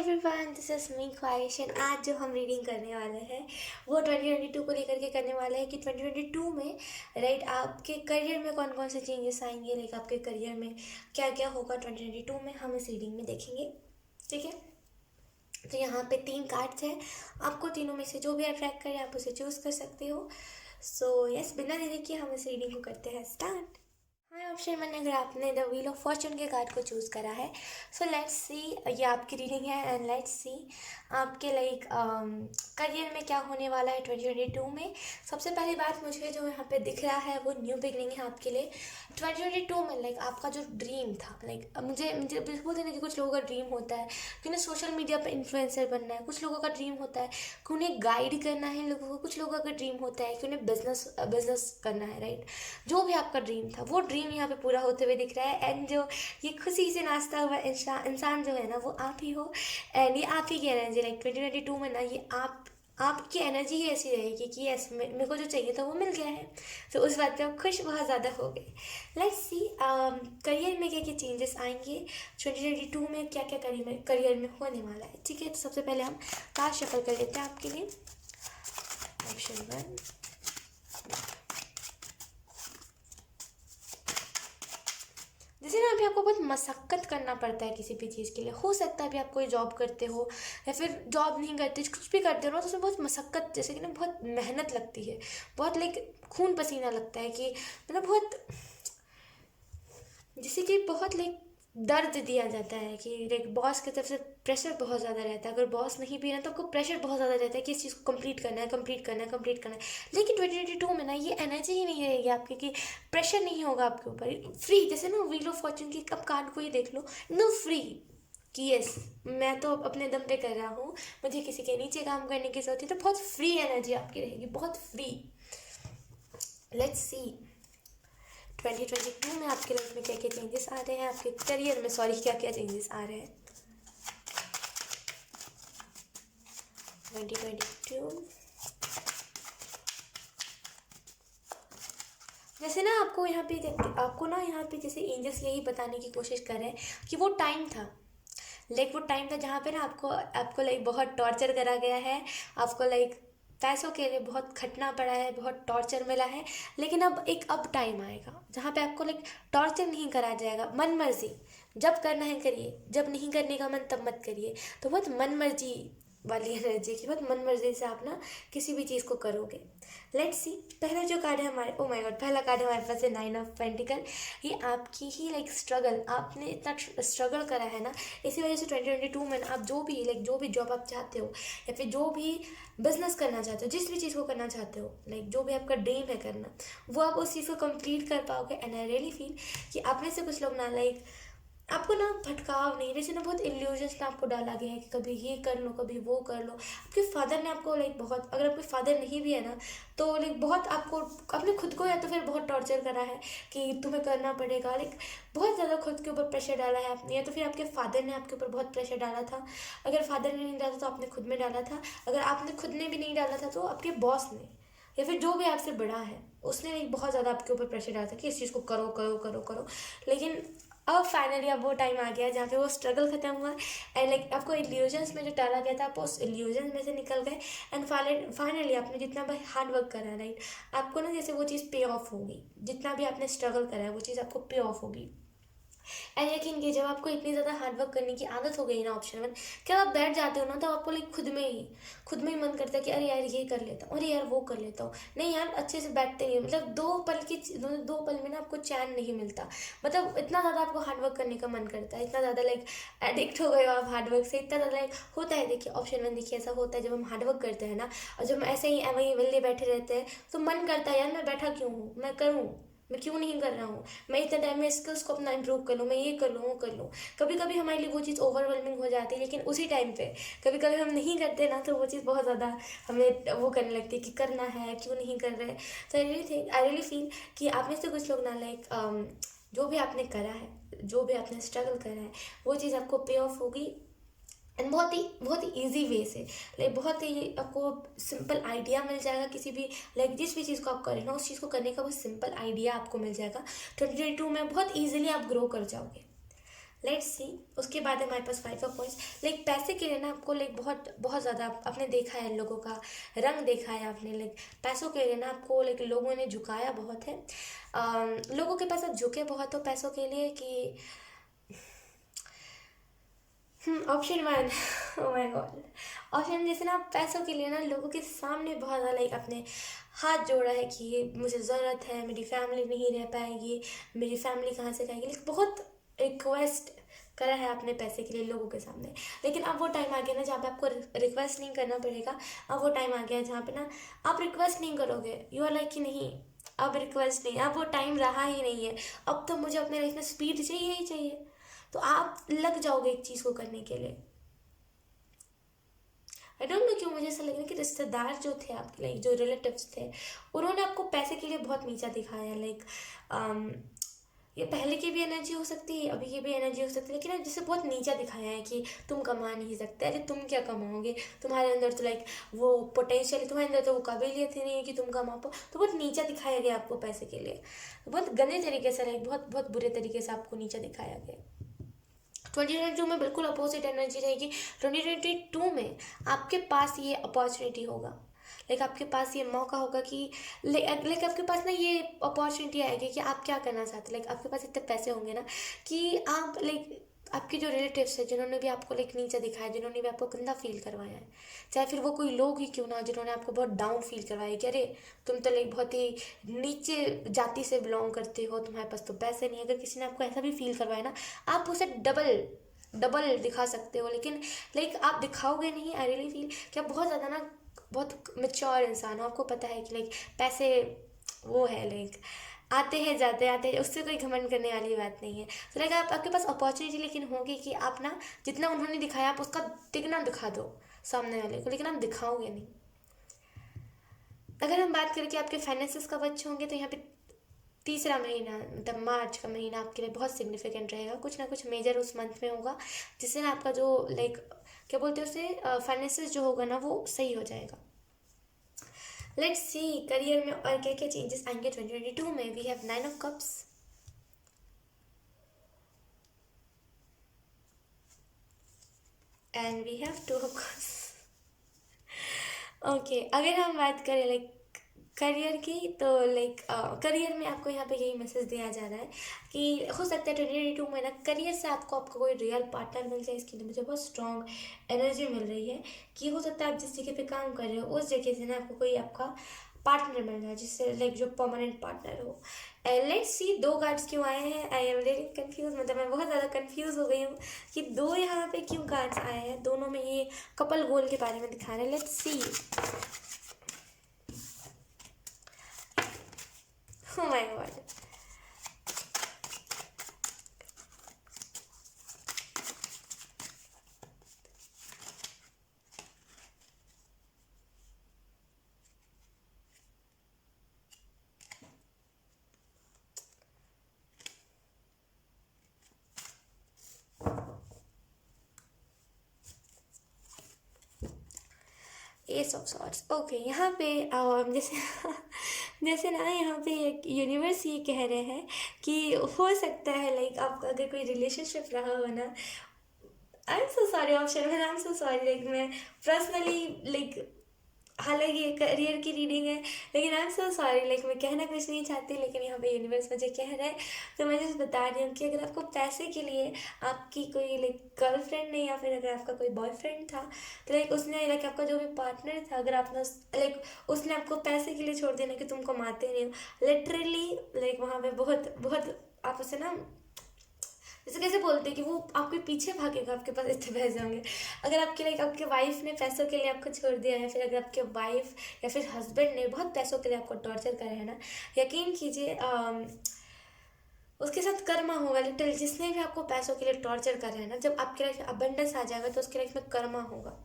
Everyone, this is me ख्वाहिश and आज जो हम रीडिंग करने वाले हैं वो 2022 को लेकर के करने वाले हैं कि 2022 में राइट आपके करियर में कौन कौन से चेंजेस आएंगे, लाइक आपके करियर में क्या क्या होगा 2022 में हम इस रीडिंग में देखेंगे। ठीक है, तो यहाँ पे 3 कार्ड्स हैं, आपको तीनों में से जो भी अट्रैक्ट करे आप उसे चूज़ कर सकते हो। सो यस, बिना देरी के हम इस रीडिंग को करते हैं स्टार्ट। हाँ ऑप्शन मैंने, अगर आपने द व्हील ऑफ फॉर्चून के कार्ड को चूज़ करा है, सो लेट्स सी, ये आपकी रीडिंग है एंड लेट्स सी आपके लाइक करियर में क्या होने वाला है 2022 में। सबसे पहली बात मुझे जो यहाँ पे दिख रहा है वो न्यू बिगनिंग है आपके लिए 2022 में। लाइक आपका जो ड्रीम था, लाइक मुझे मुझे बोलते हैं कि कुछ लोगों का ड्रीम होता है कि उन्हें सोशल मीडिया पर इन्फ्लुएंसर बनना है, कुछ लोगों का ड्रीम होता है कि उन्हें गाइड करना है लोगों को, कुछ लोगों का ड्रीम होता है कि उन्हें बिजनेस करना है। राइट, जो भी आपका ड्रीम था वो ड्रीम यहाँ पे पूरा होते हुए दिख रहा है एंड जो ये खुशी से नाचता हुआ इंसान जो है ना वो आप ही हो एंड ये आप ही की एनर्जी। लाइक 2022 में ना ये आपकी एनर्जी ही ऐसी रहेगी कि यस मेरे को जो चाहिए था वो मिल गया है। तो उस बात पे आप खुश बहुत ज़्यादा हो गए। लेट्स सी करियर में क्या क्या चेंजेस आएंगे 2022 में, क्या क्या करियर में होने वाला है। ठीक है, तो सबसे पहले हम कार्ड शफल कर लेते हैं आपके लिए। ऑप्शन 1, जैसे ना अभी आपको बहुत मशक्क़त करना पड़ता है किसी भी चीज़ के लिए। हो सकता है अभी आप कोई जॉब करते हो या फिर जॉब नहीं करते, कुछ भी करते हो ना, तो उसमें बहुत मशक्क़त, जैसे कि ना बहुत मेहनत लगती है, बहुत लाइक खून पसीना लगता है कि मतलब बहुत, जैसे कि बहुत लाइक दर्द दिया जाता है कि लाइक बॉस की तरफ से प्रेशर बहुत ज़्यादा रहता है। अगर बॉस नहीं भी ना तो आपको प्रेशर बहुत ज़्यादा रहता है कि इस चीज़ को कंप्लीट करना है, कंप्लीट करना है, कंप्लीट करना है। लेकिन 2022 में ना ये एनर्जी ही नहीं रहेगी आपकी कि प्रेशर नहीं होगा आपके ऊपर। फ्री, जैसे ना व्हील ऑफ फॉर्चून की अब कार्ड को ही देख लो, नो फ्री कि यस मैं तो अपने दम पे कर रहा हूँ, मुझे किसी के नीचे काम करने की जरूरत है, तो बहुत फ्री एनर्जी आपकी रहेगी, बहुत फ्री। लेट्स सी 2022 में आपके लाइफ में क्या क्या चेंजेस आ रहे हैं, आपके करियर में सॉरी क्या क्या चेंजेस आ रहे हैं 2022। जैसे ना आपको यहाँ पे आपको ना यहाँ पे जैसे एंजल्स यही बताने की कोशिश कर रहे हैं कि वो टाइम था, लाइक वो टाइम था जहाँ पे ना आपको लाइक बहुत टॉर्चर करा गया है, आपको लाइक पैसों के लिए बहुत खटना पड़ा है, बहुत टॉर्चर मिला है। लेकिन अब टाइम आएगा जहाँ पे आपको लाइक टॉर्चर नहीं करा जाएगा, मन मर्जी, जब करना है करिए, जब नहीं करने का मन तब मत करिए। तो बहुत मन मर्जी वाली एनर्जी की, बहुत मन मर्जी से आप ना किसी भी चीज़ को करोगे। लेट्स सी, पहला जो कार्ड है हमारे, ओ माय गॉड, पहला कार्ड हमारे पास है 9 ऑफ पेंटिकल। ये आपकी ही लाइक स्ट्रगल, आपने इतना स्ट्रगल करा है ना, इसी वजह से 2022 में आप जो भी लाइक जो भी जॉब आप चाहते हो या फिर जो भी बिजनेस करना चाहते हो, जिस भी चीज़ को करना चाहते हो, लाइक जो भी आपका ड्रीम है करना, वो आप उस चीज़ को कंप्लीट कर पाओगे। एंड आई रियली फील कि आप में से कुछ लोग ना लाइक आपको ना भटकाव नहीं, जैसे ना बहुत इल्यूजन्स में आपको डाला गया है कि कभी ये कर लो कभी वो कर लो। आपके फादर ने आपको लाइक बहुत, अगर आपके फादर नहीं भी है ना तो लाइक बहुत आपको, आपने खुद को या तो फिर बहुत टॉर्चर करा है कि तुम्हें करना पड़ेगा, लाइक बहुत ज़्यादा खुद के ऊपर प्रेशर डाला है आपने, या तो फिर आपके फादर ने आपके ऊपर बहुत प्रेशर डाला था। अगर फादर ने नहीं डाला तो आपने खुद में डाला था, अगर आपने खुद ने भी नहीं डाला था तो आपके बॉस ने या फिर जो भी आपसे बड़ा है उसने नहीं बहुत ज़्यादा आपके ऊपर प्रेशर डाला था कि इस चीज़ को करो करो करो करो। लेकिन अब फाइनली अब वो टाइम आ गया जहाँ पे वो स्ट्रगल खत्म हुआ एंड लाइक आपको इल्यूजन्स में जो डाला गया था आप उस इल्यूजन में से निकल गए एंड फाइनली आपने जितना भी हार्ड वर्क करा है राइट, आपको ना जैसे वो चीज़ पे ऑफ होगी, जितना भी आपने स्ट्रगल करा है वो चीज़ आपको पे ऑफ होगी। एंड यकीन कीजिए जब आपको इतनी ज़्यादा हार्ड वर्क करने की आदत हो गई ना ऑप्शन 1, क्या आप बैठ जाते हो ना तो आपको लाइक खुद में ही मन करता है कि अरे यार ये कर लेता हूँ, अरे यार वो कर लेता हूँ। नहीं यार, अच्छे से बैठते नहीं, मतलब दो पल में ना आपको चैन नहीं मिलता। मतलब इतना ज़्यादा आपको हार्ड वर्क करने का मन करता है, इतना ज़्यादा लाइक एडिक्ट हो गए हो आप हार्ड वर्क से, इतना ज़्यादा लाइक होता है। देखिए ऑप्शन 1, देखिए ऐसा होता है जब हम हार्ड वर्क करते हैं ना और जब हम ऐसे ही वहीं वेले बैठे रहते हैं तो मन करता है यार मैं बैठा क्यों हूँ, मैं करूँ, मैं क्यों नहीं कर रहा हूँ, मैं इतने टाइम में स्किल्स को अपना इंप्रूव कर लूँ, मैं ये कर लूँ वो कर लूँ। कभी कभी हमारे लिए वो चीज़ ओवरवेलमिंग हो जाती है, लेकिन उसी टाइम पे कभी कभी हम नहीं करते ना तो वो चीज़ बहुत ज़्यादा हमें वो करने लगती है कि करना है, क्यों नहीं कर रहे। तो आई रियली फील कि आप में से कुछ लोग ना लाइक जो भी आपने करा है, जो भी आपने स्ट्रगल करा है वो चीज़ आपको पे ऑफ होगी एंड बहुत ही ईजी वे से, लाइक बहुत ही आपको सिंपल आइडिया मिल जाएगा किसी भी लाइक जिस भी चीज़ को आप करें ना उस चीज़ को करने का बहुत सिंपल आइडिया आपको मिल जाएगा 2022 में, बहुत ईजिली आप ग्रो कर जाओगे। Let's see. उसके बाद है हमारे पास 5 पॉइंट्स। लाइक पैसे के लिए ना आपको लाइक बहुत बहुत ज़्यादा आपने देखा है, लोगों का रंग देखा है आपने। लाइक पैसों के लिए ना आपको लाइक लोगों ने झुकाया बहुत है। लोगों के पास आप झुके बहुत हो पैसों के लिए कि option 1 oh my God. Option जैसे ना आप पैसों के लिए ना लोगों के सामने बहुत ज़्यादा लाइक अपने हाथ जोड़ा है कि ये मुझे ज़रूरत है, मेरी फैमिली नहीं रह पाएगी, मेरी फैमिली कहाँ से खाएगी, लाइक बहुत रिक्वेस्ट करा है आपने पैसे के लिए लोगों के सामने। लेकिन अब वो टाइम आ गया ना जहाँ पे आपको रिक्वेस्ट नहीं करना पड़ेगा। अब वो टाइम आ गया है जहाँ पे ना आप रिक्वेस्ट नहीं करोगे। यू आर लाइक कि नहीं, अब रिक्वेस्ट नहीं, अब वो टाइम रहा ही नहीं है। अब तो मुझे अपने लाइफ में स्पीड चाहिए ही चाहिए। तो आप लग जाओगे एक चीज़ को करने के लिए। आई डोंट नो क्यों मुझे ऐसा लग रहा है कि रिश्तेदार जो थे आपके, लाइक जो रिलेटिव्स थे, उन्होंने आपको पैसे के लिए बहुत नीचा दिखाया। लाइक ये पहले की भी एनर्जी हो सकती है, अभी की भी एनर्जी हो सकती है, लेकिन अब जैसे बहुत नीचा दिखाया है कि तुम कमा नहीं सकते। अरे तुम क्या कमाओगे, तुम्हारे अंदर तो लाइक वो पोटेंशियल, तुम्हारे अंदर तो वो काबिलियत ही नहीं है कि तुम कमा पाओ। तो बहुत नीचा दिखाया गया आपको पैसे के लिए, बहुत गंदे तरीके से, लाइक बहुत बहुत बुरे तरीके से आपको नीचा दिखाया गया। 2022 में बिल्कुल अपोजिट एनर्जी रहेगी। 2022 में आपके पास ये अपॉर्चुनिटी होगा, लाइक आपके पास ये मौका होगा कि लाइक आपके पास ना ये अपॉर्चुनिटी आएगी कि आप क्या करना चाहते हैं। लाइक आपके पास इतने पैसे होंगे ना कि आप लाइक आपके जो रिलेटिव्स हैं जिन्होंने भी आपको लाइक नीचा दिखाया, जिन्होंने भी आपको गंदा फील करवाया है, चाहे फिर वो कोई लोग ही क्यों ना, जिन्होंने आपको बहुत डाउन फील करवाया कि अरे तुम तो लाइक बहुत ही नीचे जाति से बिलोंग करते हो, तुम्हारे पास तो पैसे नहीं है। अगर किसी ने आपको ऐसा भी फील करवाया ना, आप उसे डबल डबल दिखा सकते हो। लेकिन लाइक आप दिखाओगे नहीं। आई रियली फील कि आप बहुत ज़्यादा ना बहुत मेच्योर इंसान हो, आपको पता है कि लाइक पैसे वो है लाइक आते हैं जाते आते हैं, उससे कोई घमंड करने वाली बात नहीं है। तो लाइक आपके पास अपॉर्चुनिटी लेकिन होगी कि आप ना जितना उन्होंने दिखाया आप उसका तिगना दिखा दो सामने वाले को, लेकिन आप दिखाओगे नहीं। अगर हम बात करें कि आपके फाइनेंसेस कब अच्छे होंगे, तो यहाँ पे तीसरा महीना मतलब मार्च का महीना आपके लिए बहुत सिग्निफिकेंट रहेगा। कुछ ना कुछ मेजर उस मंथ में होगा जिससे ना आपका जो लाइक क्या बोलते हैं उसे फाइनेंसेस जो होगा ना वो सही हो जाएगा। लेट्स सी करियर में और क्या क्या चेंजेस आएंगे 2022 में। We have 9 of cups and we have 2 of cups. Okay, अगर हम बात करें लाइक करियर की, तो लाइक करियर में आपको यहाँ पे यही मैसेज दिया जा रहा है कि हो सकता है 2022 में ना करियर से आपको कोई रियल पार्टनर मिल जाए। इसके लिए मुझे बहुत स्ट्रॉन्ग एनर्जी मिल रही है कि हो सकता है आप जिस जगह पे काम कर रहे हो उस जगह से ना आपको कोई आपका पार्टनर मिल जाए, जिससे लाइक जो परमानेंट पार्टनर हो। लेट्स सी 2 कार्ड्स क्यों आए हैं। आई एम वेरी कंफ्यूज, मतलब मैं बहुत ज़्यादा कंफ्यूज हो गई हूँ कि 2 यहाँ पे क्यों कार्ड्स आए हैं। दोनों में ये कपल गोल के बारे में दिखा रहे हैं। Let's see. Oh my god. S of swords. Okay, यहाँ पे जैसे जैसे ना यहाँ पे एक यूनिवर्स ये कह रहे हैं कि हो सकता है लाइक आपका अगर कोई रिलेशनशिप रहा हो ना। I am so sorry option, I am so sorry, like मैं पर्सनली लाइक हालांकि ये करियर की रीडिंग है, लेकिन I am so sorry, like मैं कहना कुछ नहीं चाहती, लेकिन यहाँ पे यूनिवर्स मुझे कह रहा है। तो मैं जस्ट बता रही हूँ कि अगर आपको पैसे के लिए आपकी कोई लाइक गर्लफ्रेंड नहीं, या फिर अगर आपका कोई बॉयफ्रेंड था, तो लाइक उसने लाइक आपका जो भी पार्टनर था, अगर आपने लाइक उसने आपको पैसे के लिए छोड़ दिया ना कि तुम कमाते नहीं हो, लिटरली लाइक वहाँ पे बहुत बहुत आप उसे ना जैसे कैसे बोलते हैं कि वो आपके पीछे भागेगा, आपके पास इतने पैसे होंगे। अगर आपके लाइक आपके वाइफ ने पैसों के लिए आपको छोड़ दिया है, फिर अगर आपके वाइफ या फिर हस्बैंड ने बहुत पैसों के लिए आपको टॉर्चर करा है ना, यकीन कीजिए उसके साथ कर्मा होगा। लिटरली जिसने भी आपको पैसों के लिए टॉर्चर कर रहा है ना, जब आपके लाइफ में अबंडेंस आ जाएगा तो उसके लाइफ में कर्मा होगा।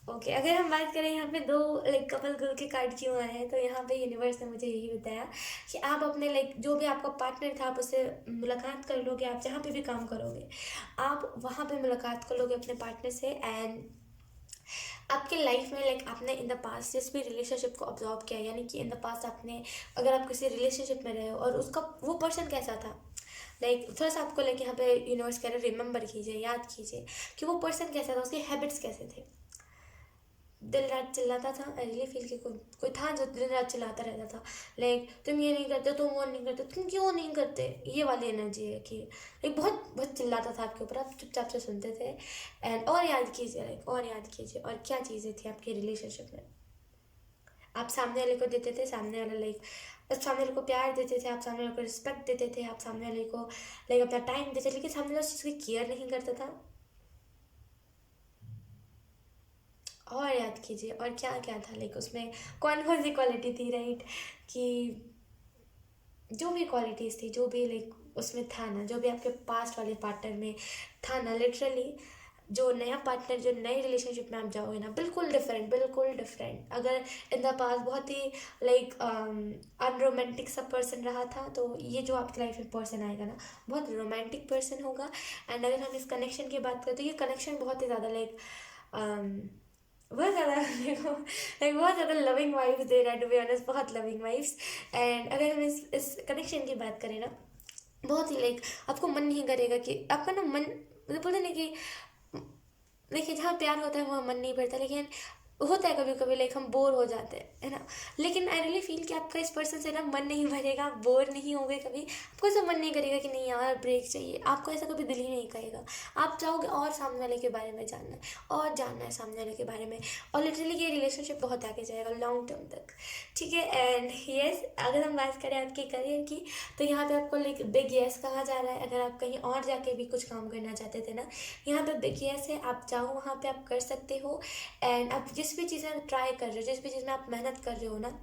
ओके, अगर हम बात करें यहाँ पे 2 लाइक कपल गोल के कार्ड क्यों आए हैं, तो यहाँ पे यूनिवर्स ने मुझे यही बताया कि आप अपने लाइक जो भी आपका पार्टनर था आप उससे मुलाकात कर लोगे। आप जहाँ पे भी काम करोगे आप वहाँ पे मुलाकात कर लोगे अपने पार्टनर से। एंड आपके लाइफ में लाइक आपने इन द पास्ट जिस भी रिलेशनशिप को ऑब्जर्व किया, यानी कि इन द पास्ट आपने अगर आप किसी रिलेशनशिप में रहे हो और उसका वो पर्सन कैसा था, लाइक थोड़ा सा आपको लाइक यहाँ पे यूनिवर्स कह रहे रिमेंबर कीजिए, याद कीजिए कि वो पर्सन कैसा था, उसके हैबिट्स कैसे थे। दिन रात चिल्लाता था, आई रियली फील कि कोई था जो दिन रात चिल्लाता रहता था, लाइक तुम ये नहीं करते, तुम वो नहीं करते, तुम क्यों नहीं करते, ये वाली एनर्जी है कि लाइक बहुत बहुत चिल्लाता था आपके ऊपर, आप चुपचाप से सुनते थे। एंड और याद कीजिए, लाइक और याद कीजिए और क्या चीज़ें थी आपके रिलेशनशिप में। आप सामने वाले को देते थे, सामने वाला लाइक सामने वाले को प्यार देते थे, आप सामने वाले को रिस्पेक्ट देते थे, आप सामने वाले को लाइक अपना टाइम देते थे, लेकिन सामने वाला उस चीज़ की केयर नहीं करता था। और याद कीजिए और क्या क्या था, लाइक उसमें कौन कौन सी क्वालिटी थी, राइट, कि जो भी क्वालिटीज़ थी, जो भी लाइक उसमें था ना, जो भी आपके पास्ट वाले पार्टनर में था ना, लिटरली जो नया पार्टनर, जो नए रिलेशनशिप में आप जाओगे ना, बिल्कुल डिफरेंट, बिल्कुल डिफरेंट। अगर इन द पास्ट बहुत ही लाइक अनरोमांटिक सा पर्सन रहा था, तो ये जो आपकी लाइफ में पर्सन आएगा ना, बहुत रोमांटिक पर्सन होगा। एंड अगर हम इस कनेक्शन की बात करें तो ये कनेक्शन बहुत ही ज़्यादा लाइक बहुत ज़्यादा देखो लाइक बहुत ज़्यादा लविंग वाइब्स दे रहा है, टू बी ऑनेस्ट, बहुत लविंग वाइब्स। एंड अगर हम इस कनेक्शन की बात करें ना, बहुत ही लाइक आपको मन नहीं करेगा कि आपका ना मन, मतलब बोलते ना कि देखिए जहाँ प्यार होता है वहाँ मन नहीं भरता, लेकिन होता है कभी कभी लाइक हम बोर हो जाते हैं, है ना। लेकिन आई रियली फील कि आपका इस पर्सन से ना मन नहीं भरेगा, आप बोर नहीं होंगे कभी, आपको ऐसा मन नहीं करेगा कि नहीं यार ब्रेक चाहिए, आपको ऐसा कभी दिल ही नहीं करेगा। आप चाहोगे और सामने वाले के बारे में जानना है, और जानना है सामने वाले के बारे में, और लिटरली ये रिलेशनशिप बहुत आगे जाएगा लॉन्ग टर्म तक, ठीक है। एंड यस, अगर हम बात करें आपके करियर की, तो यहाँ पे आपको लाइक बिग यस कहा जा रहा है। अगर आप कहीं और जाके भी कुछ काम करना चाहते थे ना, यहाँ पे बिग यस है, आप चाहो वहाँ पे आप कर सकते हो। एंड आप जिस भी चीज़ें ट्राई कर रहे हो, जिस भी चीज़ में आप मेहनत कर रहे हो ना,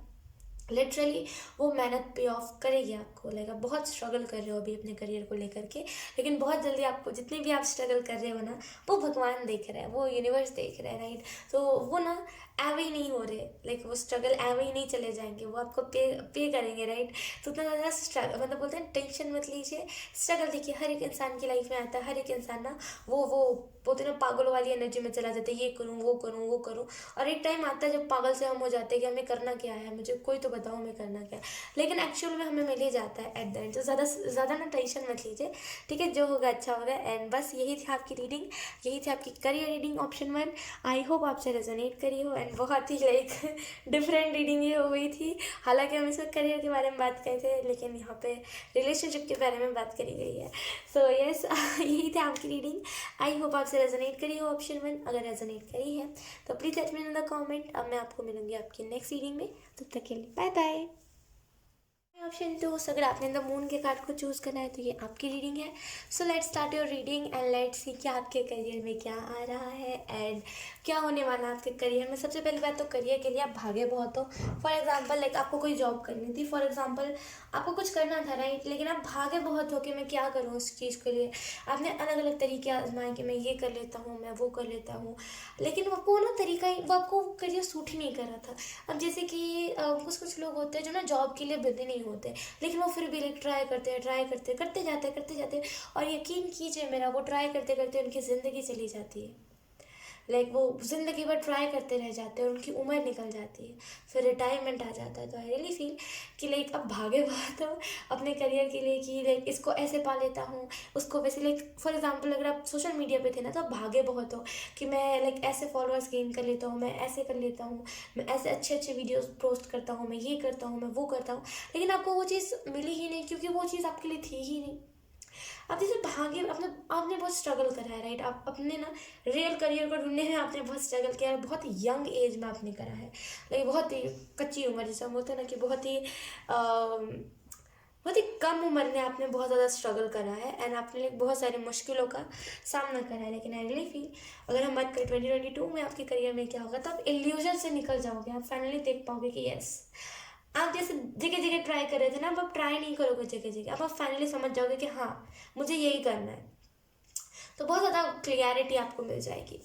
लिटरली वो मेहनत पे ऑफ करेगी आपको। लाइक आप बहुत स्ट्रगल कर रहे हो अभी अपने करियर को लेकर के, लेकिन बहुत जल्दी आपको, जितने भी आप स्ट्रगल कर रहे हो ना, वो भगवान देख रहा है, वो यूनिवर्स देख रहा है, राइट। तो वो ना एवे ही नहीं हो रहे, लाइक वो स्ट्रगल एवे ही नहीं चले जाएंगे, वो आपको पे करेंगे, राइट। तो उतना ज़्यादा स्ट्रगल, मतलब बोलते हैं टेंशन मत लीजिए। स्ट्रगल देखिए हर एक इंसान की लाइफ में आता है, हर एक इंसान ना वो बोलते हैं ना पागल वाली एनर्जी में चला जाता है, ये करूँ वो करूँ वो करूँ, और एक टाइम आता है जब पागल से हम हो जाते हैं कि हमें करना क्या है, मुझे कोई तो बताओ हमें करना क्या है, लेकिन एक्चुअल में हमें मिल ही जाता है एट द एंड। तो ज़्यादा ना टेंशन मत लीजिए, ठीक है, जो होगा अच्छा होगा। एंड बस यही थी आपकी रीडिंग, यही थी आपकी career reading option 1। I hope आपसे रेजोनेट करी हो, एंड बहुत ही लाइक डिफरेंट रीडिंग ये हो गई थी। हालांकि हम इसमें करियर के बारे में बात करे थे, लेकिन यहाँ पे रिलेशनशिप के बारे में बात करी गई है। सो यस, यही थी आपकी रीडिंग। आई होप आपसे रेजोनेट करी हो ऑप्शन 1। अगर रेजोनेट करी है तो please let me know in the comment. अब मैं आपको मिलूंगी आपकी नेक्स्ट रीडिंग में, तब तक के लिए बाय बाय। ऑप्शन 2, अगर आपने द मून के कार्ड को चूज़ करना है तो ये आपकी रीडिंग है। So let's start your reading and let's see कि आपके करियर में क्या आ रहा है एंड क्या होने वाला है आपके करियर में। सबसे पहली बात तो करियर के लिए आप भागे बहुत हो। फॉर एग्जांपल लाइक आपको कोई जॉब करनी थी, फॉर एग्जांपल आपको कुछ करना था, राइट, लेकिन आप भागे बहुत हो कि मैं क्या करूँ उस चीज़ के लिए। आपने अलग अलग तरीके आजमाए कि मैं ये कर लेता हूँ, मैं वो कर लेता हूँ, लेकिन वो ना तरीका ही, वो आपको करियर सूट ही नहीं कर रहा था। अब जैसे कि कुछ लोग होते हैं जो ना जॉब के लिए बिजी नहीं होते, लेकिन वो फिर भी लाइक ट्राई करते जाते हैं, और यकीन कीजिए मेरा, वो ट्राई करते करते उनकी ज़िंदगी चली जाती है। लाइक वो ज़िंदगी भर ट्राई करते रह जाते हैं और उनकी उम्र निकल जाती है, फिर रिटायरमेंट आ जाता है। तो आई रियली फील कि लाइक अब भागे बहुत हो अपने करियर के लिए कि लाइक इसको ऐसे पा लेता हूँ, उसको वैसे। लाइक फॉर एग्जांपल अगर आप सोशल मीडिया पे थे ना, तो आप भागे बहुत हो कि मैं लाइक ऐसे फॉलोअर्स गेन कर लेता हूँ, मैं ऐसे कर लेता हूँ, मैं ऐसे अच्छे अच्छे वीडियोज़ पोस्ट करता हूँ, मैं ये करता हूँ, मैं वो करता हूँ, लेकिन आपको वो चीज़ मिली ही नहीं, क्योंकि वो चीज़ आपके लिए थी ही नहीं। आप जैसे भागे, आपने बहुत स्ट्रगल करा है, राइट। आप अपने ना रियल करियर को ढूंढने में आपने बहुत स्ट्रगल किया है, बहुत यंग एज में आपने करा है, लाइक बहुत ही कच्ची उम्र, जैसे हम बोलते हैं ना कि बहुत ही कम उम्र में आपने बहुत ज़्यादा स्ट्रगल करा है एंड आपने लाइक बहुत सारी मुश्किलों का सामना करा है। लेकिन आई रियली फील अगर हम बात करें 2022 में आपके करियर में क्या होगा, तो आप इल्यूजन से निकल जाओगे। आप फाइनली देख पाओगे कि यस, आप जैसे जगह जगह ट्राई कर रहे थे ना, अब आप ट्राई नहीं करोगे जगह जगह, अब आप फाइनली समझ जाओगे कि हाँ मुझे यही करना है। तो बहुत ज़्यादा क्लियरिटी आपको मिल जाएगी।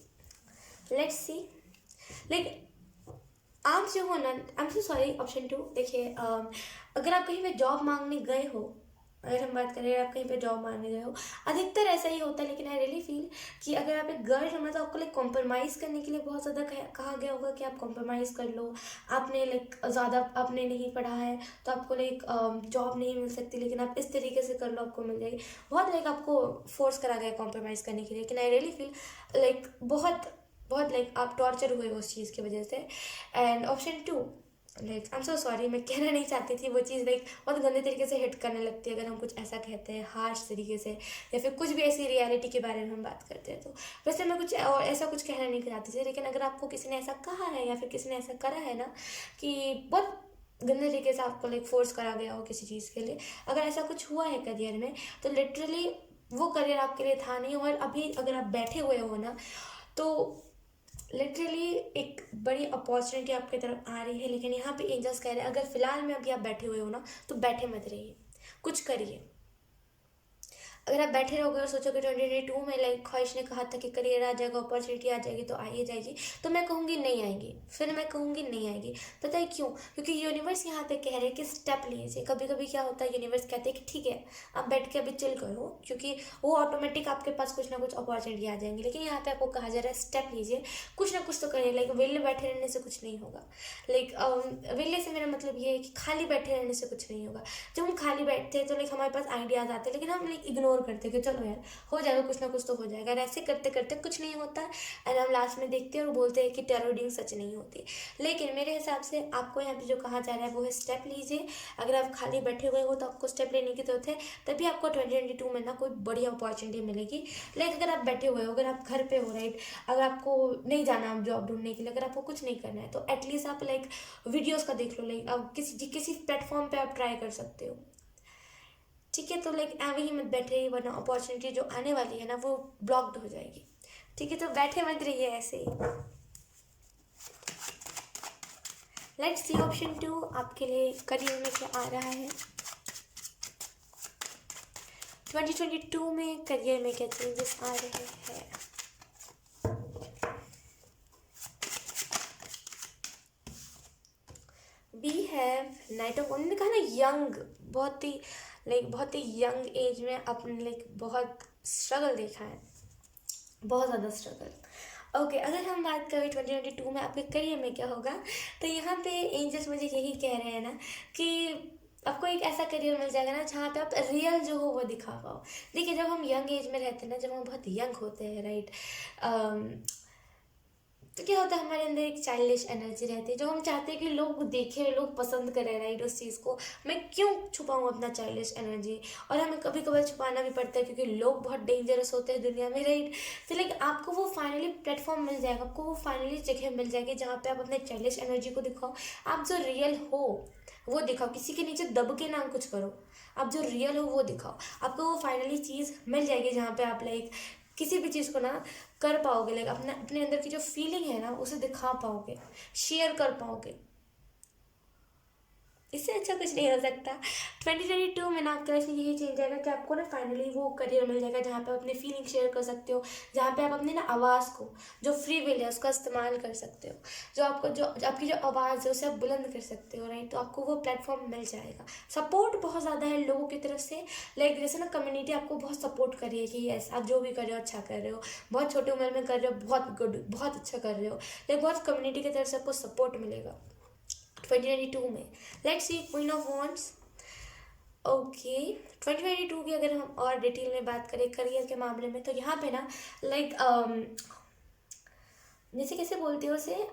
लेट्स सी, लाइक आप जो हो ना, I am so sorry option 2, देखिए अगर आप कहीं पे जॉब मांगने गए हो, अगर हम बात करें आप कहीं पे जॉब मांगने गए हो, अधिकतर ऐसा ही होता है। लेकिन आई रियली फील कि अगर आप एक गर्ल हो ना, तो आपको लाइक कॉम्प्रोमाइज़ करने के लिए बहुत ज़्यादा कहा गया होगा कि आप कॉम्प्रोमाइज़ कर लो। आपने लाइक ज़्यादा आपने नहीं पढ़ा है तो आपको लाइक जॉब नहीं मिल सकती, लेकिन आप इस तरीके से कर लो आपको मिल जाएगी। बहुत लाइक आपको फोर्स करा गया कॉम्प्रोमाइज़ करने के लिए। लेकिन आई रियली फील लाइक बहुत बहुत लाइक आप टॉर्चर हुए उस चीज़ की वजह से। And option 2, like I am so sorry, मैं कहना नहीं चाहती थी वो चीज़, लाइक बहुत गंदे तरीके से हिट करने लगती है अगर हम कुछ ऐसा कहते हैं हार्श तरीके से, या फिर कुछ भी ऐसी रियलिटी के बारे में हम बात करते हैं। तो वैसे मैं कुछ और ऐसा कुछ कहना नहीं चाहती थी, लेकिन अगर आपको किसी ने ऐसा कहा है या फिर किसी ने ऐसा करा है ना कि बहुत गंदे तरीके से आपको लाइक फोर्स करा गया हो किसी चीज़ के लिए, अगर ऐसा कुछ हुआ है करियर में, तो लिटरली वो करियर आपके लिए था नहीं। और अभी अगर आप बैठे हुए हो ना, तो लिटरली एक बड़ी अपॉर्चुनिटी आपकी तरफ आ रही है। लेकिन यहाँ पे एंजल्स कह रहे हैं अगर फिलहाल में अभी आप बैठे हुए हो ना, तो बैठे मत रहिए, कुछ करिए। अगर आप बैठे रहोगे और सोचोगे 2022 में लाइक ख्वाहिश ने कहा था कि करियर आ जाएगा, अपॉर्चुनिटी आ जाएगी, तो आइए जाएगी, तो मैं कहूँगी नहीं आएगी, फिर मैं कहूँगी नहीं आएगी। पता है क्यों? क्योंकि यूनिवर्स यहाँ पे कह रहे हैं कि स्टेप लीजिए। कभी कभी क्या होता है, यूनिवर्स कहते हैं कि ठीक है आप बैठ के अभी चिल करो, क्योंकि वो ऑटोमेटिक आपके पास कुछ ना कुछ अपॉर्चुनिटी आ जाएंगी। लेकिन यहाँ पे आपको कहा जा रहा है स्टेप लीजिए, कुछ ना कुछ तो करिए। लाइक वेले बैठे रहने से कुछ नहीं होगा। लाइक वेले से मेरा मतलब ये है कि खाली बैठे रहने से कुछ नहीं होगा। जब हम खाली बैठते हैं तो लाइक हमारे पास आइडियाज आते हैं, लेकिन हम लाइक इग्नोर करते हैं कि चलो यार हो जाएगा, कुछ ना कुछ तो हो जाएगा। और ऐसे करते करते कुछ नहीं होता एंड हम लास्ट में देखते हैं और बोलते हैं कि टेरर ड्रीम सच नहीं होती। लेकिन मेरे हिसाब से आपको यहाँ पे जो कहा जा रहा है वो है स्टेप लीजिए। अगर आप खाली बैठे हुए हो तो आपको स्टेप लेने की जरूरत है, तभी आपको 2022 में ना कोई बड़ी अपॉर्चुनिटी मिलेगी। लाइक अगर आप बैठे हुए हो, अगर आप घर पे हो, राइट, अगर आपको नहीं जाना आप जॉब ढूंढने के लिए, अगर आपको कुछ नहीं करना है, तो एटलीस्ट आप लाइक वीडियोस का देख लो। लाइक आप किसी प्लेटफॉर्म पे आप ट्राई कर सकते हो, ठीक है। तो लाइक ऐवे ही मत बैठे रहिए, वरना अपॉर्चुनिटी जो आने वाली है ना वो ब्लॉक्ड हो जाएगी, ठीक है। तो बैठे मत रहिए ऐसे ही। लेट्स सी ऑप्शन 2 आपके लिए करियर में क्या आ रहा है 2022 में, करियर में क्या चेंजेस आ रहे हैं। बी है नाइट ऑफ, उन्होंने कहा ना यंग, बहुत ही बहुत ही यंग एज में अपने लाइक बहुत स्ट्रगल देखा है, बहुत ज़्यादा स्ट्रगल। ओके, अगर हम बात करें 2022 में आपके करियर में क्या होगा, तो यहाँ पे एंजल्स मुझे यही कह रहे हैं ना कि आपको एक ऐसा करियर मिल जाएगा ना जहाँ पे आप रियल जो हो वो दिखा पाओ। देखिए जब हम यंग एज में रहते हैं ना, जब हम बहुत यंग होते हैं, राइट, तो क्या होता है हमारे अंदर एक चाइल्डिश एनर्जी रहती है, जो हम चाहते हैं कि लोग देखें, लोग पसंद करें, राइट, उस चीज़ को। मैं क्यों छुपाऊँ अपना चाइल्डिश एनर्जी? और हमें कभी कभार छुपाना भी पड़ता है क्योंकि लोग बहुत डेंजरस होते हैं दुनिया में, राइट। तो लेकिन आपको वो फाइनली प्लेटफॉर्म मिल जाएगा, आपको वो फाइनली जगह मिल जाएगी जहाँ पे आप अपने चाइल्डिश एनर्जी को दिखाओ, आप जो रियल हो वो दिखाओ, किसी के नीचे दब के ना कुछ करो, आप जो रियल हो वो दिखाओ। आपको वो फाइनली चीज़ मिल जाएगी जहाँ पे आप लाइक किसी भी चीज़ को ना कर पाओगे, लाइक अपने अंदर की जो फीलिंग है ना उसे दिखा पाओगे, शेयर कर पाओगे। इससे अच्छा कुछ नहीं हो सकता। 2022 में ना आपका इसमें यही चेंज आएगा कि आपको ना फाइनली वो करियर मिल जाएगा जहाँ पे आप अपनी फीलिंग शेयर कर सकते हो, जहाँ पे आप अपनी ना आवाज़ को, जो फ्री विल है उसका इस्तेमाल कर सकते हो, जो आपकी जो आवाज़ है उसे आप बुलंद कर सकते हो, राइट। तो आपको वो प्लेटफॉर्म मिल जाएगा। सपोर्ट बहुत ज़्यादा है लोगों की तरफ से, लाइक जैसे ना कम्युनिटी आपको बहुत सपोर्ट कर रही है कि यस आप जो भी कर रहे हो अच्छा कर रहे हो, बहुत छोटी उम्र में कर रहे हो, बहुत गुड, बहुत अच्छा कर रहे हो, लाइक बहुत कम्युनिटी की तरफ से आपको सपोर्ट मिलेगा 2022 में। Let's see queen of wands. Okay, 2022 की अगर हम और डिटेल में बात करें करियर के मामले में, तो यहाँ पे ना लाइक जैसे कैसे बोलते हो उसे,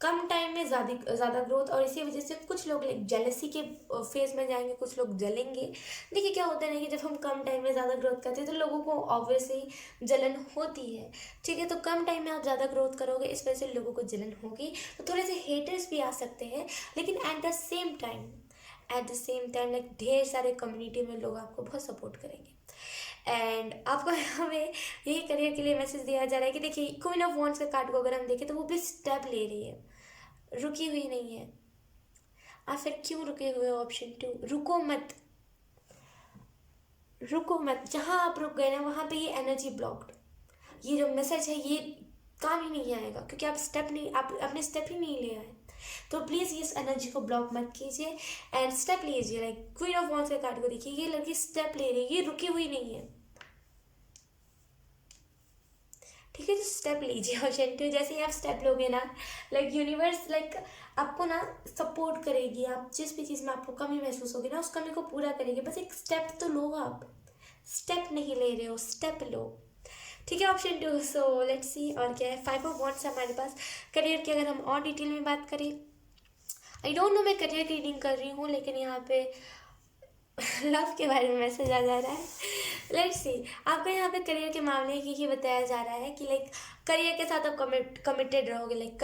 कम टाइम में ज़्यादा ग्रोथ, और इसी वजह से कुछ लोग लाइक जेलसी के फेज में जाएंगे, कुछ लोग जलेंगे। देखिए क्या होता है ना कि जब हम कम टाइम में ज़्यादा ग्रोथ करते हैं तो लोगों को ऑब्वियसली जलन होती है, ठीक है। तो कम टाइम में आप ज़्यादा ग्रोथ करोगे, इस वजह से लोगों को जलन होगी, तो थोड़े से हेटर्स भी आ सकते हैं। लेकिन at the same time like ढेर सारे कम्युनिटी में लोग आपको बहुत सपोर्ट करेंगे। एंड आपको हमें यही करियर के लिए मैसेज दिया जा रहा है कि देखिए क्वीन ऑफ वॉन्ड्स के कार्ड को अगर हम देखें तो वो भी स्टेप ले रही है, रुकी हुई नहीं है। आप फिर क्यों रुके हुए हो? ऑप्शन 2, रुको मत, रुको मत। जहाँ आप रुक गए ना वहाँ पे ये एनर्जी ब्लॉक्ड, ये जो मैसेज है ये काम ही नहीं आएगा, क्योंकि आप आपने स्टेप ही नहीं लिया है। तो प्लीज़ इस एनर्जी को ब्लॉक मत कीजिए एंड स्टेप लीजिए। लाइक क्वीन ऑफ वॉन्ड्स के कार्ड को देखिए, ये लड़की स्टेप ले रही है, ये रुकी हुई नहीं है, ठीक है। तो स्टेप लीजिए ऑप्शन 2। जैसे ही आप स्टेप लोगे ना, लाइक यूनिवर्स लाइक आपको ना सपोर्ट करेगी। आप जिस भी चीज़ में आपको कमी महसूस होगी ना, उस कमी को पूरा करेगी। बस एक स्टेप तो लो, आप स्टेप नहीं ले रहे हो, स्टेप लो, ठीक है। ऑप्शन 2। सो लेट्स सी और क्या है। 5 ऑफ वॉन्ड्स हमारे पास। करियर की अगर हम और डिटेल में बात करें, आई डोंट नो मैं करियर की रीडिंग कर रही हूँ, लेकिन यहाँ पे लव के बारे में मैसेज आ जा रहा है। लेट्स सी, आपको यहाँ पे करियर के मामले ही बताया जा रहा है कि लाइक करियर के साथ आप कमिटेड रहोगे। लाइक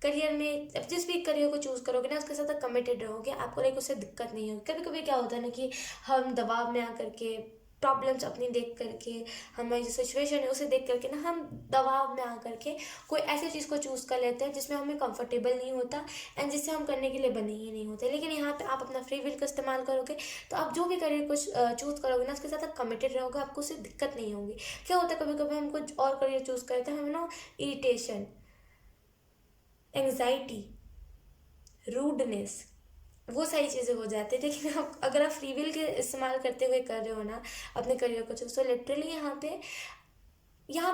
करियर में जिस भी करियर को चूज़ करोगे ना, उसके साथ आप कमिटेड रहोगे। आपको लाइक उससे दिक्कत नहीं होगी। कभी कभी क्या होता है ना कि हम दबाव में आकर के, प्रॉब्लम्स अपनी देख करके, हमारी जो सिचुएशन है उसे देख करके ना, हम दबाव में आकर के कोई ऐसी चीज़ को चूज़ कर लेते हैं जिसमें हमें कंफर्टेबल नहीं होता एंड जिससे हम करने के लिए बने ही नहीं होते। लेकिन यहाँ पे आप अपना फ्री विल का इस्तेमाल करोगे तो आप जो भी करियर को चूज़ करोगे ना, उसके साथ आप कमिटेड रहोगे, आपको उससे दिक्कत नहीं होगी। क्या होता है कभी कभी हम कुछ और करियर चूज़ करते हैं, हमें ना इरिटेशन, एंग्जाइटी, रूडनेस, वो सारी चीज़ें हो जाती है। लेकिन आप अगर आप फ्री विल के इस्तेमाल करते हुए कर रहे हो ना अपने करियर को चूज़, तो लिटरली यहाँ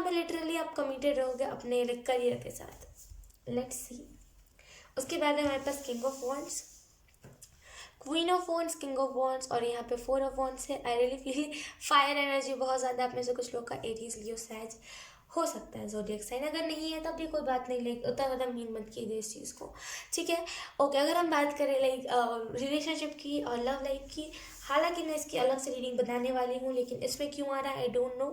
पे लिटरली आप कमिटेड रहोगे अपने लाइक करियर के साथ। लेट्स सी, उसके बाद है हमारे पास king of wands, queen of wands, king of wands और यहाँ पे 4 ऑफ वॉन्ड्स है। I really feel fire energy बहुत ज़्यादा। आप में से कुछ लोग का एरीज, लियो, सैज हो सकता है ज़ोडिएक साइन। अगर नहीं है तब भी कोई बात नहीं, लाइक उतना ज़्यादा मीन मत कीजिए इस चीज़ को, ठीक है। ओके, अगर हम बात करें लाइक रिलेशनशिप की और लव लाइफ की, हालांकि मैं इसकी अलग से रीडिंग बनाने वाली हूँ, लेकिन इसमें क्यों आ रहा है आई डोंट नो।